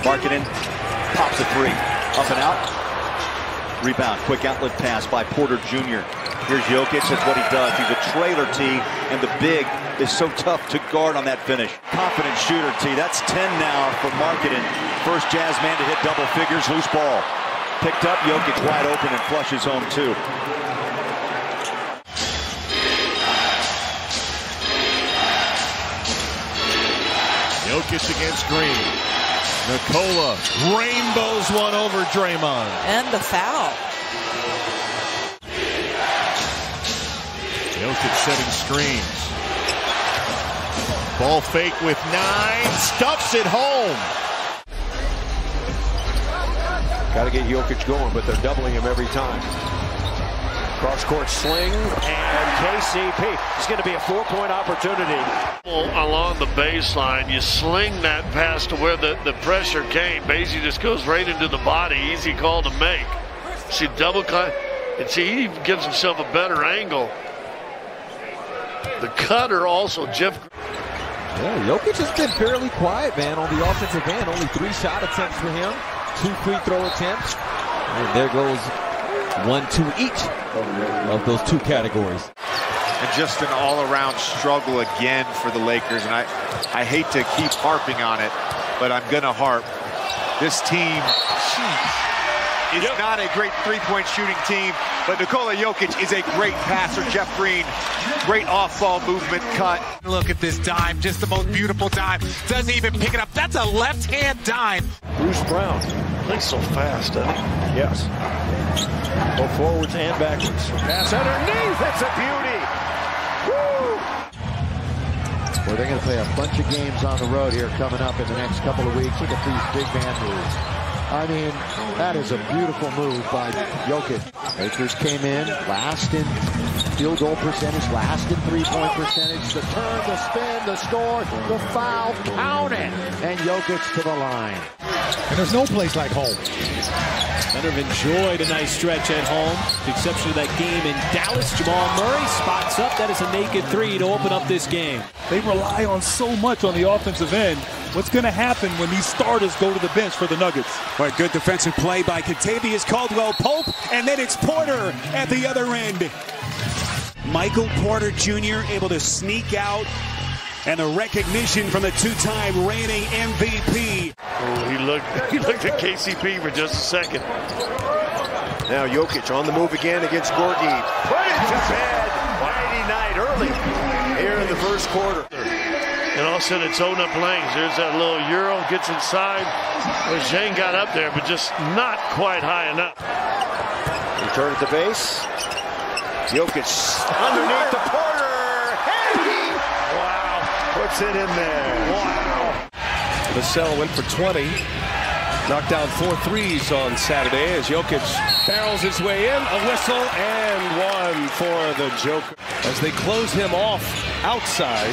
Markkanen pops a three. Up and out. Rebound. Quick outlet pass by Porter Jr. Here's Jokic. That's what he does. He's a trailer T, and the big is so tough to guard on that finish. Confident shooter T. That's 10 now for Markkanen. First Jazz man to hit double figures. Loose ball. Picked up. Jokic wide open and flushes home too. Jokic against Green. Nikola rainbows one over Draymond. And the foul. Jokic setting screens. Ball fake with 9. Stuffs it home. Got to get Jokic going, but they're doubling him every time. Cross-court sling, and KCP. It's going to be a 4-point opportunity. Along the baseline, you sling that pass to where the pressure came. Basie just goes right into the body. Easy call to make. See, double cut, and see, he even gives himself a better angle. The cutter also, Jeff. Yeah, Jokic has been fairly quiet, man, on the offensive end. Only 3 shot attempts for him, 2 free throw attempts. And there goes 1-2 each of those 2 categories. And just an all-around struggle again for the Lakers. And I hate to keep harping on it, but I'm going to harp. This team is not a great three-point shooting team, but Nikola Jokic is a great passer. Jeff Green, great off-ball movement cut. Look at this dime, just the most beautiful dime. Doesn't even pick it up. That's a left-hand dime. Bruce Brown. Plays so fast, doesn't he? Yes. Both forwards and backwards. Pass underneath. That's a beauty. Woo! Well, they're going to play a bunch of games on the road here coming up in the next couple of weeks. Look at these big man moves. I mean, that is a beautiful move by Jokic. Lakers came in last in field goal percentage, last in three-point percentage. The turn, the spin, the score, the foul, count it. And Jokic to the line. And there's no place like home. Kind of enjoyed a nice stretch at home, with the exception of that game in Dallas. Jamal Murray spots up. That is a naked 3 to open up this game. They rely on so much on the offensive end. What's going to happen when these starters go to the bench for the Nuggets? Right, good defensive play by Kentavious Caldwell-Pope, and then it's Porter at the other end. Michael Porter Jr. able to sneak out, and a recognition from the 2-time reigning MVP. Oh, he looked at KCP for just a second. Now Jokic on the move again against Gorgie. Put it to bed. Mighty night early here in the first quarter. And all of a sudden it's open up lanes. There's that little Euro, gets inside. Well, Shane got up there, but just not quite high enough. Return at the base. Jokic underneath the Porter. Hey! Wow. Puts it in there. Wow. Vassell went for 20. Knocked down 4 threes on Saturday as Jokic barrels his way in. A whistle and one for the Joker. As they close him off outside,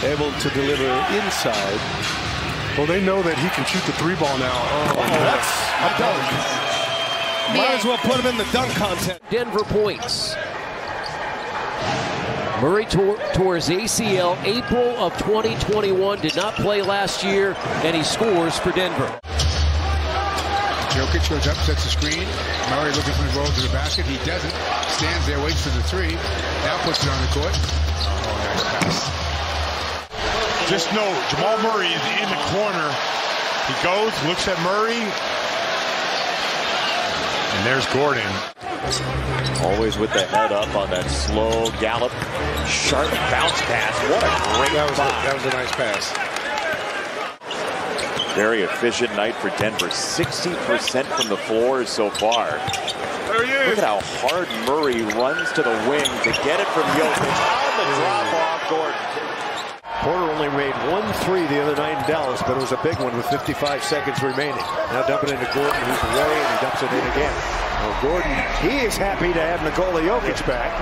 able to deliver inside. Well, they know that he can shoot the 3-ball now. Oh, that's a dunk. Might as well put him in the dunk contest. Denver points. Murray tore his ACL April of 2021, did not play last year, and he scores for Denver. Jokic goes up, sets the screen. Murray looking for the roll to the basket. He doesn't. Stands there, waits for the 3. Now puts it on the court. Oh, nice pass. Just know Jamal Murray is in the corner. He goes, looks at Murray, and there's Gordon. Always with the head up on that slow gallop, sharp bounce pass. What a great that was a nice pass. Very efficient night for Denver. 60% from the floor so far. Look at how hard Murray runs to the wing to get it from Jokic. On the drop off, Gordon. Porter only made 1 3 the other night in Dallas, but it was a big one with 55 seconds remaining. Now dumping into Gordon, who's away, and he dumps it in again. Well, Gordon, he is happy to have Nikola Jokic back.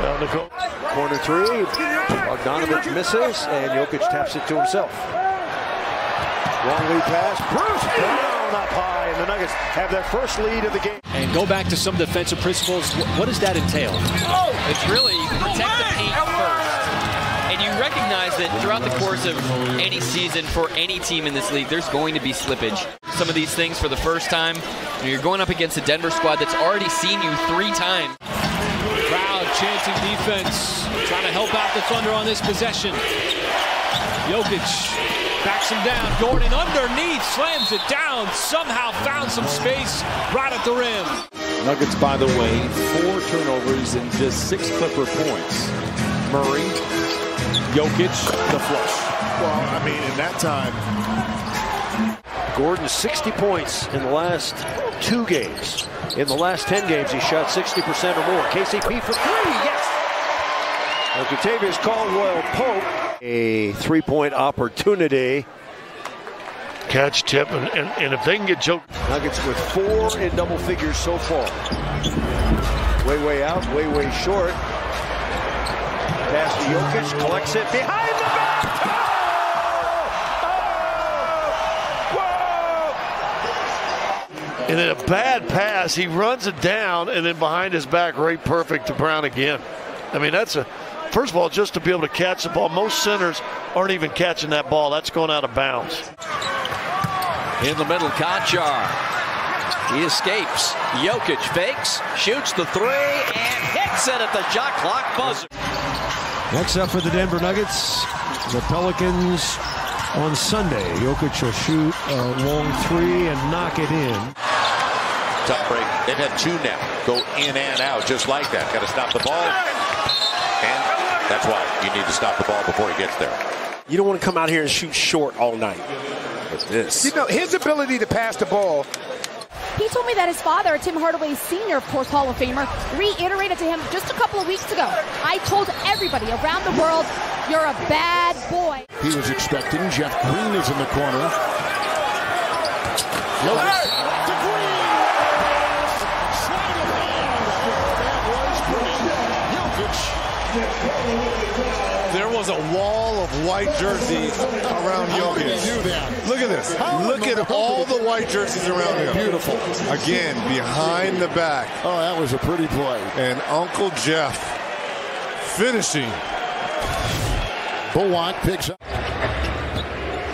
Corner 3, Bogdanovich misses, and Jokic taps it to himself. Long lead pass, Bruce Brown up high, and the Nuggets have their first lead of the game. And go back to some defensive principles. What does that entail? It's really protect the paint first. And you recognize that throughout the course of any season for any team in this league, there's going to be slippage. Some of these things for the first time. You're going up against a Denver squad that's already seen you 3 times. Crowd chanting defense, trying to help out the Thunder on this possession. Jokic backs him down. Gordon underneath, slams it down. Somehow found some space right at the rim. Nuggets, by the way, 4 turnovers and just 6 Clipper points. Murray, Jokic, the flush. Well, I mean, in that time, Gordon 60 points in the last 2 games. In the last 10 games, he shot 60% or more. KCP for 3, yes! Kentavious Caldwell-Pope, a 3-point opportunity. Catch, tip, and if they can get Jokic. Nuggets with 4 in double figures so far. Way out, way short. Pass to Jokic, collects it behind the back. And then a bad pass, he runs it down, and then behind his back, right perfect to Brown again. I mean, that's first of all, just to be able to catch the ball. Most centers aren't even catching that ball. That's going out of bounds. In the middle, Conchar. He escapes. Jokic fakes, shoots the 3, and hits it at the shot clock buzzer. Next up for the Denver Nuggets, the Pelicans on Sunday. Jokic will shoot a long 3 and knock it in. Tough break. They've had 2 now. Go in and out just like that. Got to stop the ball. And that's why you need to stop the ball before he gets there. You don't want to come out here and shoot short all night. But this. you know, his ability to pass the ball. He told me that his father, Tim Hardaway Sr., of course, Hall of Famer, reiterated to him just a couple of weeks ago. I told everybody around the world, you're a bad boy. He was expecting. Jeff Green is in the corner. Jokic to Green. There was a wall of white jerseys around Jokic. Look at this. Look at all the white jerseys around him. Beautiful. Again, behind the back. Oh, that was a pretty play. And Uncle Jeff finishing. Bullock picks up.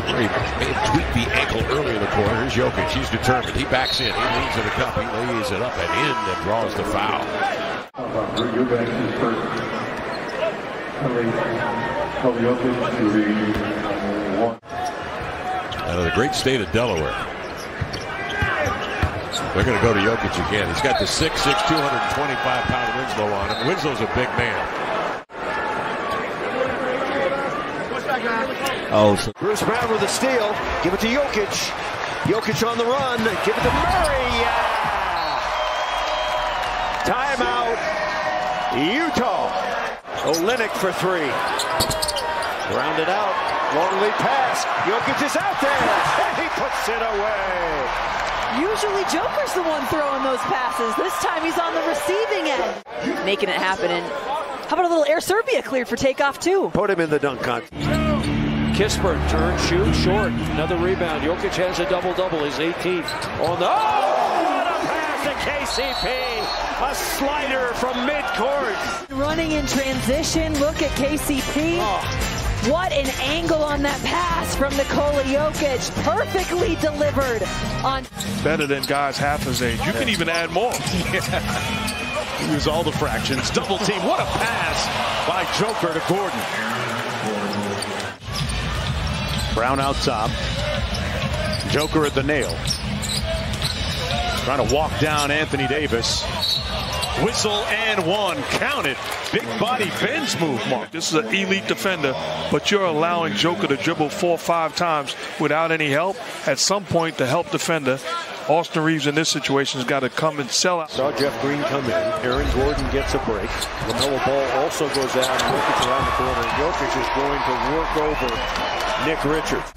He may have tweaked the ankle early in the quarter. Here's Jokic. He's determined. He backs in. He leads to the cup. He lays it up and in and draws the foul. Out of the great state of Delaware. They're going to go to Jokic again. He's got the 6'6", 225-pound Winslow on him. Winslow's a big man. Bruce Brown with a steal. Give it to Jokic. Jokic on the run. Give it to Murray. Yeah. Timeout. Utah. Olynyk for 3. Rounded out. Long lead pass. Jokic is out there. And he puts it away. Usually Joker's the one throwing those passes. This time he's on the receiving end. Making it happen. And how about a little Air Serbia cleared for takeoff too? Put him in the dunk contest. Kispert, turn, shoot, short. Another rebound. Jokic has a double-double. His 18th. On the... Oh! What a pass to KCP! A slider from midcourt. Running in transition. Look at KCP. Oh. What an angle on that pass from Nikola Jokic. Perfectly delivered on... Better than guys half his age. You can even add more. Use all the fractions. Double team. What a pass by Joker to Gordon. Brown out top. Joker at the nail. Trying to walk down Anthony Davis. Whistle and 1. Count it. Big body Ben's move, Mark. This is an elite defender, but you're allowing Joker to dribble 4 or 5 times without any help. At some point, the help defender, Austin Reeves in this situation, has got to come and sell out. Saw Jeff Green come in. Aaron Gordon gets a break. LaMelo Ball also goes out. Jokic around the corner. Jokic is going to work over Nick Richards.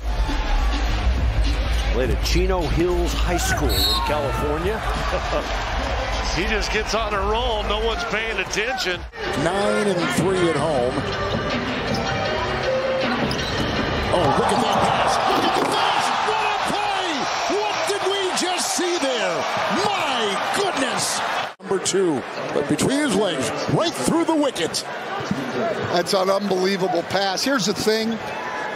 Played at Chino Hills High School in California. He just gets on a roll. No one's paying attention. 9 and 3 at home. Oh, look at that pass. Look at the pass. What a play. What did we just see there? My goodness. Number 2, but between his legs, right through the wicket. That's an unbelievable pass. Here's the thing.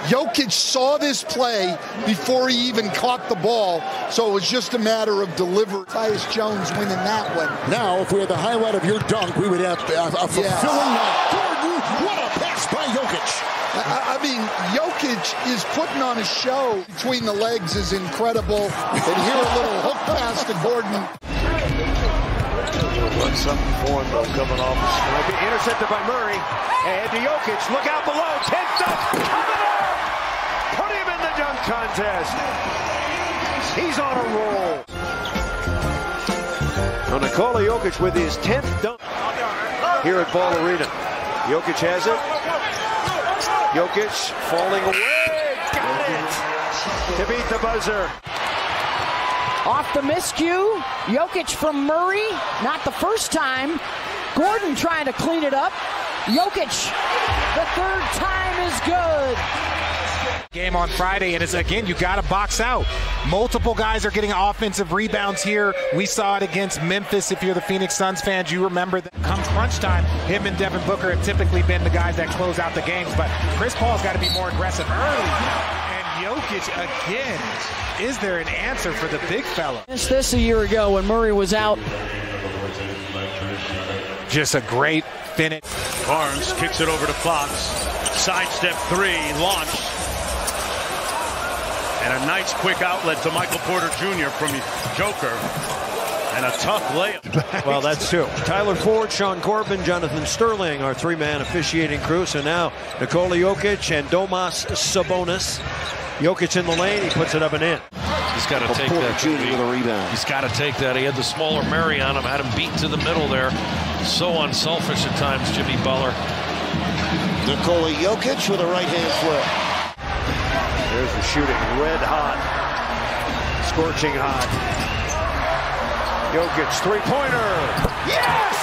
Jokic saw this play before he even caught the ball, so it was just a matter of delivery. Tyus Jones winning that one. Now, if we had the highlight of your dunk, we would have a fulfilling night. Gordon, what a pass by Jokic. I mean, Jokic is putting on a show. Between the legs is incredible. And here a little hook pass to Gordon. Run something for him, though, coming off the strike. Intercepted by Murray. And to Jokic. Look out below. 10th dunk. Coming up. Put him in the dunk contest. He's on a roll. Now Nikola Jokic with his 10th dunk here at Ball Arena. Jokic has it. Jokic falling away. Got it. To beat the buzzer. Off the miscue, Jokic from Murray, not the first time. Gordon trying to clean it up. Jokic, the third time is good. Game on Friday, and it's again, you got to box out. Multiple guys are getting offensive rebounds here. We saw it against Memphis. If you're the Phoenix Suns fans, you remember that come crunch time, him and Devin Booker have typically been the guys that close out the games, but Chris Paul's got to be more aggressive early. And Jokic again. Is there an answer for the big fella? Missed this a year ago when Murray was out. Just a great finish. Barnes kicks it over to Fox. Sidestep three, launched. And a nice quick outlet to Michael Porter Jr. from Joker. And a tough layup. Well, that's two. Tyler Ford, Sean Corbin, Jonathan Sterling, our three-man officiating crew. So now Nikola Jokic and Domas Sabonis. Jokic in the lane, he puts it up and in. He's got to take that. With a rebound. He's got to take that. He had the smaller Murray on him, had him beat to the middle there. So unselfish at times, Jimmy Butler. Nikola Jokic with a right-hand flip. There's the shooting, red hot, scorching hot. Jokic, three-pointer. Yes!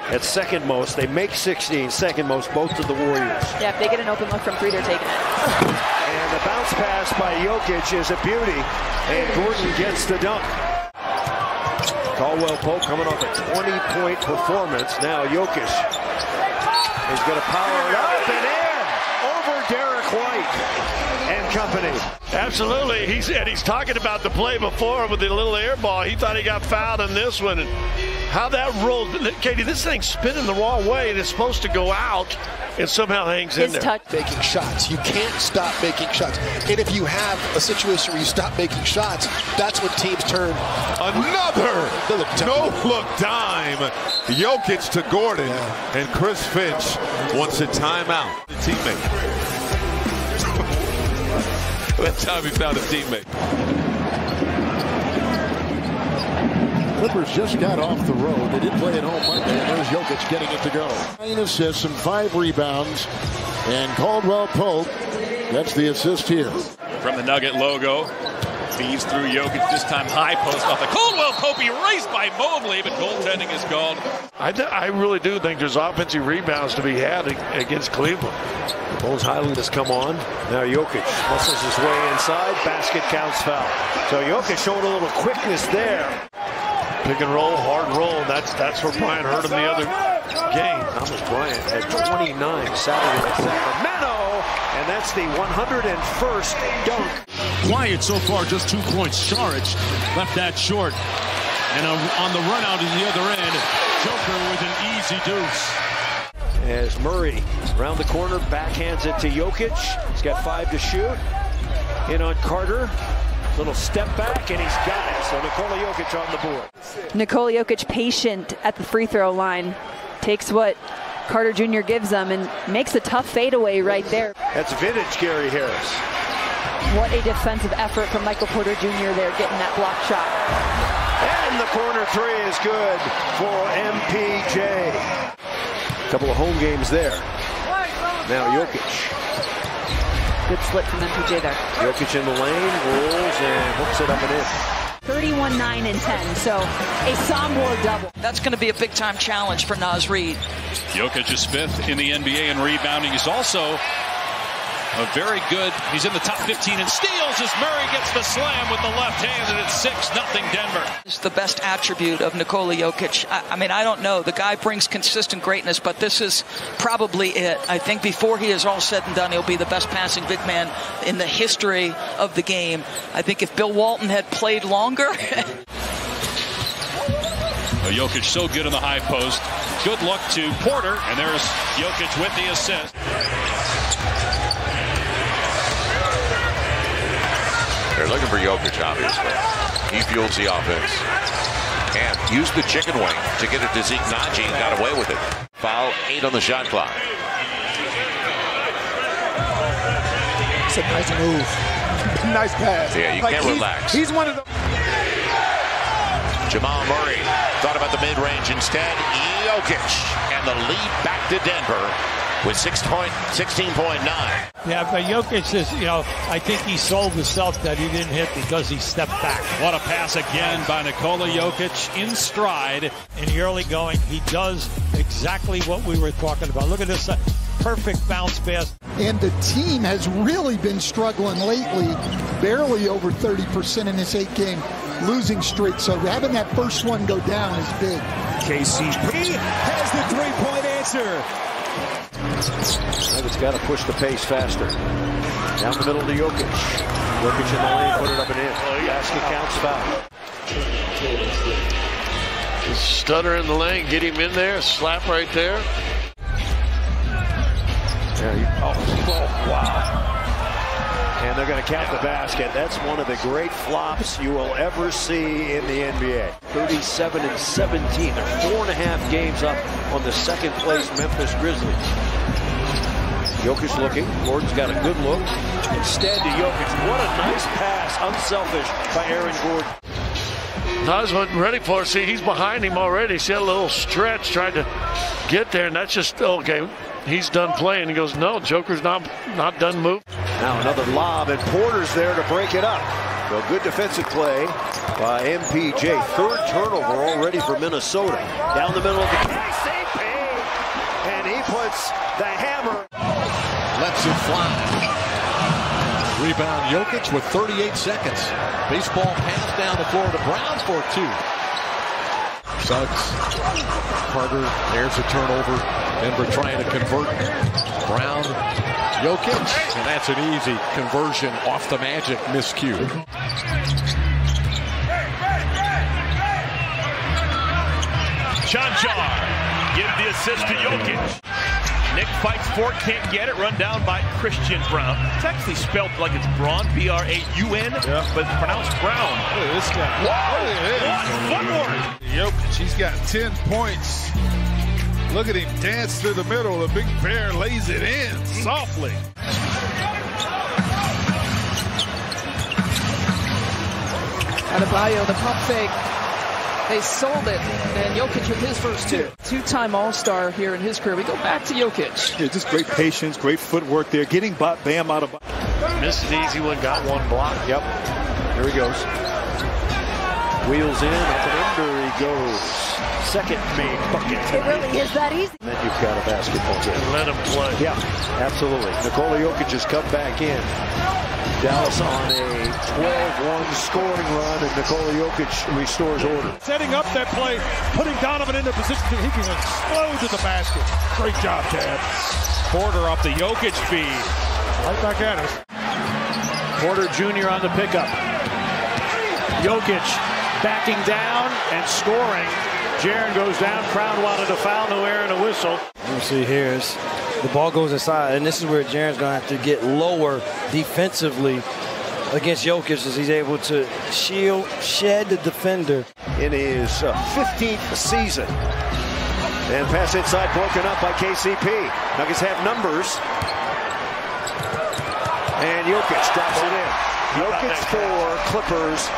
At second most, they make 16. Second most, both to the Warriors. Yeah, if they get an open look from three, they're taking it. And the bounce pass by Jokic is a beauty. And Gordon gets the dunk. Caldwell Pope coming off a 20-point performance. Now Jokic is going to power it up and in over Derek White and company. Absolutely. He's talking about the play before with the little air ball. He thought he got fouled in this one. And how that rolled. Katie, this thing's spinning the wrong way, and it's supposed to go out, and somehow hangs in there. Making shots. You can't stop making shots. And if you have a situation where you stop making shots, that's when teams turn. Another no-look dime. Jokic to Gordon, and Chris Finch wants a timeout. The teammate. That time he found a teammate. Clippers just got off the road. They did play at home Monday, and there's Jokic getting it to go. 9 assists and 5 rebounds, and Caldwell Pope gets the assist here. From the Nugget logo, feeds through Jokic, this time high post off the Caldwell Pope, erased by Mobley, but goaltending is called. I really do think there's offensive rebounds to be had against Cleveland. Bones Highland has come on. Now Jokic muscles his way inside. Basket counts foul. So Jokic showing a little quickness there. Pick and roll, hard roll. That's where Bryant hurt him the other game. Thomas Bryant had 29 Saturday at Sacramento, and that's the 101st dunk. Wyatt so far just 2 points. Saric left that short. And on the run out in the other end, Joker with an easy deuce. As Murray around the corner, backhands it to Jokic. He's got 5 to shoot. In on Carter. Little step back, and he's got it. So Nikola Jokic on the board. Nikola Jokic patient at the free throw line. Takes what Carter Jr. gives them and makes a tough fadeaway right there. That's vintage Gary Harris. What a defensive effort from Michael Porter Jr. there, getting that block shot. And the corner three is good for MPJ. A couple of home games there. Now Jokic. Good slip from MPJ there. Jokic in the lane, rolls and hooks it up and in. 31, 9, and 10, so a sophomore double. That's going to be a big-time challenge for Naz Reid. Jokic is 5th in the NBA in rebounding. He's also A very good. He's in the top 15 in steals as Murray gets the slam with the left hand, and it's 6-0 Denver. It's the best attribute of Nikola Jokic. I mean, I don't know. The guy brings consistent greatness, but this is probably it. I think before he is all said and done, he'll be the best passing big man in the history of the game. I think if Bill Walton had played longer. Jokic so good in the high post. Good luck to Porter, and there's Jokic with the assist. They're looking for Jokic, obviously. He fuels the offense. And used the chicken wing to get it to Zeke Naji and got away with it. Foul, 8 on the shot clock. It's a nice move. Nice pass. Yeah, you can't relax. He's one of the... Jamal Murray thought about the mid-range instead. Jokic, and the lead back to Denver with 16.9. Yeah, but Jokic is, I think he sold himself that he didn't hit because he stepped back. What a pass again by Nikola Jokic in stride. In the early going, he does exactly what we were talking about. Look at this perfect bounce pass. And the team has really been struggling lately, barely over 30% in this 8-game losing streak. So having that first one go down is big. KCP has the three-point answer. It's got to push the pace faster. Down the middle to Jokic. Jokic in the lane, put it up and in. Basket counts, foul. Stutter in the lane, get him in there, slap right there. Wow. And they're going to count the basket. That's one of the great flops you will ever see in the NBA. 37-17. They're 4.5 games up on the second-place Memphis Grizzlies. Jokic looking. Gordon's got a good look. Instead to Jokic. What a nice pass. Unselfish by Aaron Gordon. Nas wasn't ready for it. See, he's behind him already. See a little stretch, tried to get there, and that's just, okay, he's done playing. He goes, no, Joker's not done moving. Now another lob, and Porter's there to break it up. So good defensive play by MPJ. Third turnover already for Minnesota. Down the middle of the KCP, and he puts the hammer. Lets it fly. Rebound Jokic with 38 seconds. Baseball pass down the floor to Brown for 2. Suggs. Carter, there's a turnover. Denver trying to convert. Brown, Jokic, and that's an easy conversion off the Magic miscue. Chanchar give the assist to Jokic. Nick fights for it, can't get it. Run down by Christian Brown. It's actually spelled like it's Braun, B-R-A-U-N, but it's pronounced Brown. Look at this guy. Whoa! What footwork! Jokic, he's got 10 points. Look at him dance through the middle. The big bear lays it in softly. Adebayo, the pump fake. They sold it, and Jokic with his first 2. Two-time All-Star here in his career. We go back to Jokic. Yeah, just great patience, great footwork there. Getting Bam out of... Missed an easy one, got one block. Yep. Here he goes. Wheels in, up and under he goes. Second made bucket tonight. It really is that easy. And then you've got a basketball game. Let him play. Yeah, absolutely. Nikola Jokic has come back in. Dallas on a 12-1 scoring run, and Nikola Jokic restores order. Setting up that play, putting Donovan into position so he can explode to the basket. Great job, Tad. Porter off the Jokic feed. Right back at us. Porter Jr. on the pickup. Jokic backing down and scoring. Jaren goes down. Crown wanted a foul, no air and a whistle. You see here is the ball goes inside, and this is where Jaren's going to have to get lower defensively against Jokic as he's able to shed the defender. In his 15th season. And pass inside broken up by KCP. Nuggets have numbers. And Jokic drops it in. Jokic 4, Clippers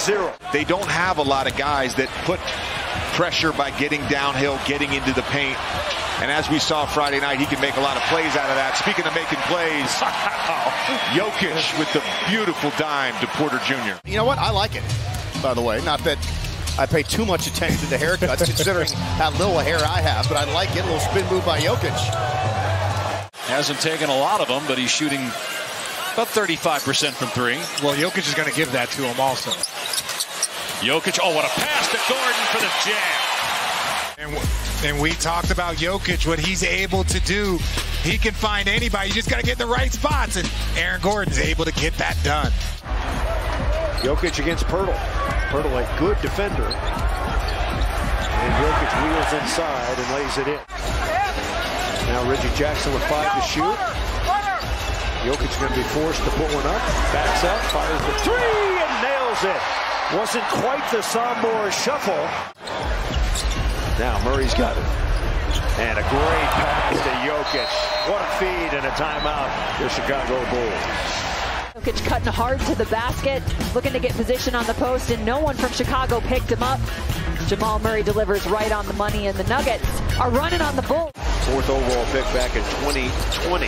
0. They don't have a lot of guys that put pressure by getting downhill, getting into the paint. And as we saw Friday night, he can make a lot of plays out of that. Speaking of making plays, Jokic with the beautiful dime to Porter Jr. You know what? I like it, by the way. Not that I pay too much attention to haircuts, considering how little hair I have, but I like it. A little spin move by Jokic. Hasn't taken a lot of them, but he's shooting about 35% from three. Well, Jokic is going to give that to him also. Jokic, oh, what a pass to Gordon for the jam. And we talked about Jokic, what he's able to do. He can find anybody. You just got to get in the right spots, and Aaron Gordon's able to get that done. Jokic against Pirtle. Pirtle, a good defender. And Jokic wheels inside and lays it in. Now Reggie Jackson with 5 to shoot. Jokic's going to be forced to put one up. Backs up, fires the 3, and nails it. Wasn't quite the Sombor shuffle. Now Murray's got it. And a great pass to Jokic. What a feed and a timeout for Chicago Bulls. Jokic cutting hard to the basket, looking to get position on the post, and no one from Chicago picked him up. Jamal Murray delivers right on the money, and the Nuggets are running on the Bulls. 4th overall pick back in 2020.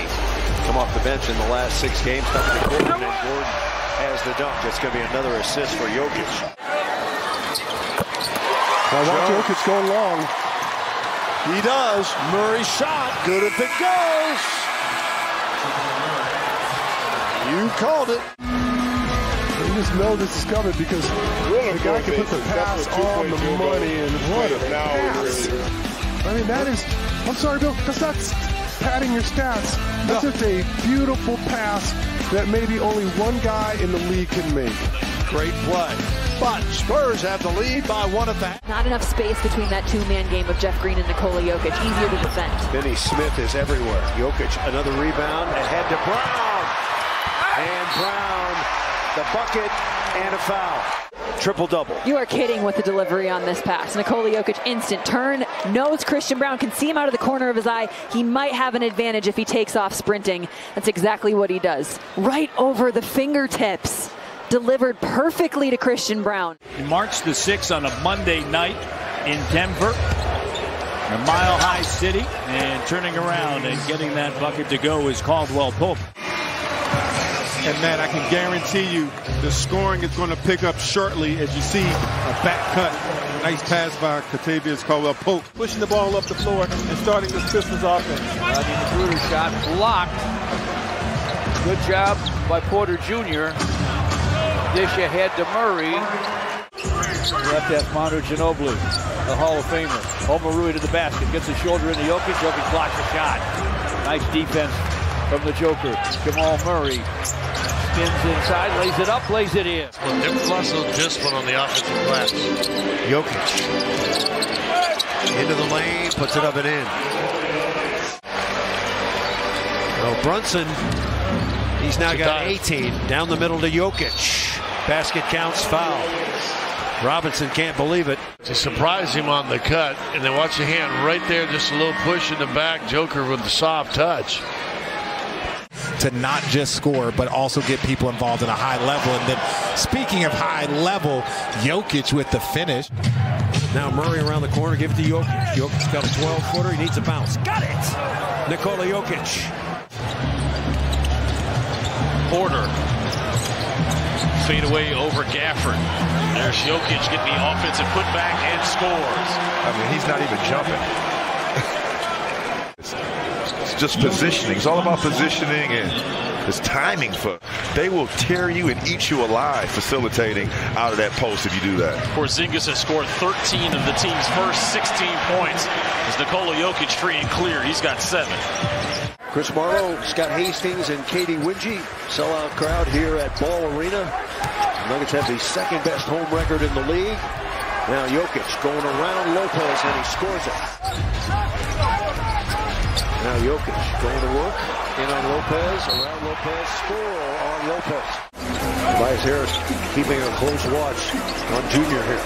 Come off the bench in the last 6 games. Coming to Gordon, and Gordon has the dunk. It's going to be another assist for Jokic. I watch Jokic go long. He does. Murray shot. Good if it goes. You called it. You just know this is coming because the guy can put the pass on the money, and what a pass. I mean, that is, I'm sorry, Bill, that's not padding your stats. That's just a beautiful pass that maybe only one guy in the league can make. Great play. But Spurs have the lead by 1 at the half. Not enough space between that 2-man game of Jeff Green and Nikola Jokic. Easier to defend. Finney Smith is everywhere. Jokic, another rebound, ahead to Brown. And Brown, the bucket, and a foul. Triple-double. You are kidding with the delivery on this pass. Nikola Jokic, instant turn, knows Christian Brown, can see him out of the corner of his eye. He might have an advantage if he takes off sprinting. That's exactly what he does. Right over the fingertips. Delivered perfectly to Christian Brown. March the 6th on a Monday night in Denver, a mile-high city, and turning around and getting that bucket to go is Caldwell Pope. And man, I can guarantee you the scoring is going to pick up shortly as you see a back cut. Nice pass by Kentavious Caldwell-Pope. Pushing the ball up the floor and starting this Pistons offense. Bruder shot blocked. Good job by Porter Jr. Dish ahead to Murray. Left that's Manu Ginobili, the Hall of Famer. Omarui to the basket, gets his shoulder into Jokic. Jokic blocks the shot. Nice defense from the Joker. Jamal Murray spins inside, lays it up, lays it in. Different muscle discipline on the offensive glass. Jokic into the lane, puts it up and in. Well, Brunson, he's now got 18. Down the middle to Jokic. Basket counts, foul. Robinson can't believe it. To surprise him on the cut, and then watch the hand right there, just a little push in the back. Joker with the soft touch. To not just score, but also get people involved at a high level. And then, speaking of high level, Jokic with the finish. Now Murray around the corner, give it to Jokic. Jokic's got a 12-footer, he needs a bounce. Got it! Nikola Jokic. Porter. Fade away over Gafford. There's Jokic getting the offensive putback and scores. I mean, he's not even jumping. It's just positioning. It's all about positioning and it's timing. They will tear you and eat you alive facilitating out of that post if you do that. Porzingis has scored 13 of the team's first 16 points. As Nikola Jokic free and clear, he's got 7. Chris Marlowe, Scott Hastings, and Katie Wingy. Sellout crowd here at Ball Arena. The Nuggets have the second best home record in the league. Now Jokic going around Lopez, and he scores it. Now Jokic going to work. In on Lopez, around Lopez, score on Lopez. Tobias Harris keeping a close watch on Junior here.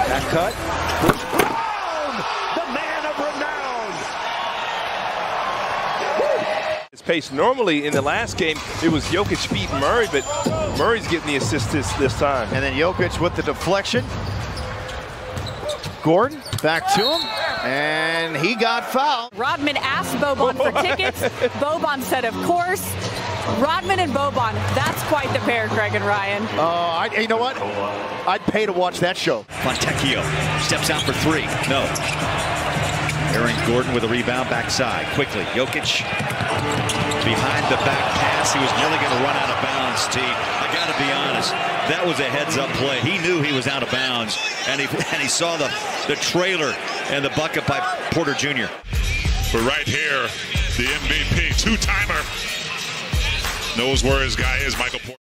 That cut. Chris Brown, the man of renown. His pace. Normally in the last game, it was Jokic beating Murray, but Murray's getting the assist this time. And then Jokic with the deflection. Gordon back to him, and he got fouled. Rodman asked Boban for tickets. Boban said, of course. Rodman and Boban, that's quite the pair, Craig and Ryan. You know what? I'd pay to watch that show. Fontecchio steps out for 3. No. Aaron Gordon with a rebound backside. Quickly, Jokic behind the back pass. He was nearly going to run out of bounds, T. I got to be honest. That was a heads-up play. He knew he was out of bounds, and he saw the trailer and the bucket by Porter Jr. But right here, the MVP, two-timer, knows where his guy is, Michael Porter.